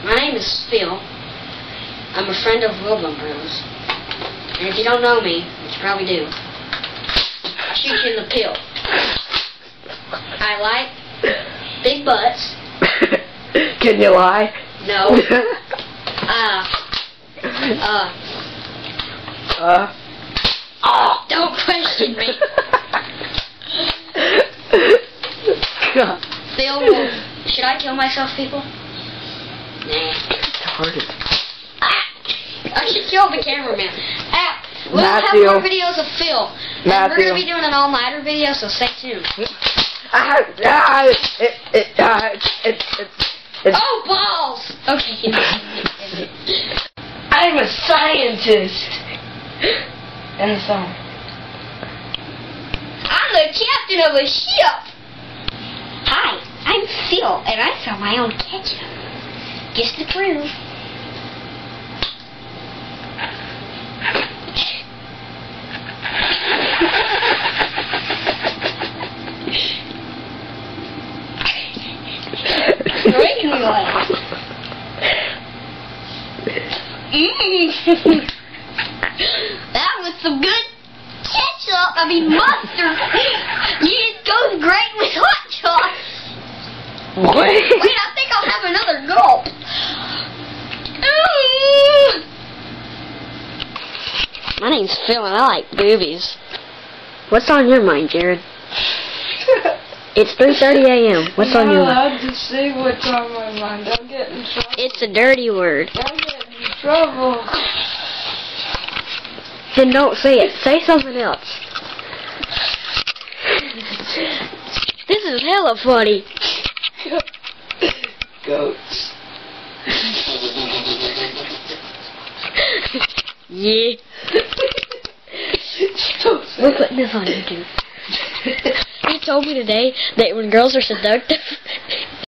My name is Phil. I'm a friend of Wilbur Bros. And if you don't know me, which you probably do, I'll shoot you in the pill. I like big butts. Can you lie? No. Don't question me. God. Phil, should I kill myself, people? Nah. Retarded. I should kill the cameraman. We'll Matthew. have more videos of Phil. And we're going to be doing an all-nighter video, so stay tuned. Oh, balls! Okay. I'm a scientist. And the song. I'm the captain of a ship. Hi, I'm Phil, and I sell my own ketchup. Just to prove. You're making me laugh. That was some good ketchup. I mean mustard. It goes great with hot sauce. Wait, I think I'll have another gulp. My name's Phil and I like boobies. What's on your mind, Jared? It's 3:30 a.m. What's on your mind? I'm allowed to say what's on my mind. Don't get in trouble. It's a dirty word. Don't get in trouble. Then don't say it. Say something else. This is hella funny. Goats. Yeah. We're putting this on YouTube. He told me today that when girls are seductive,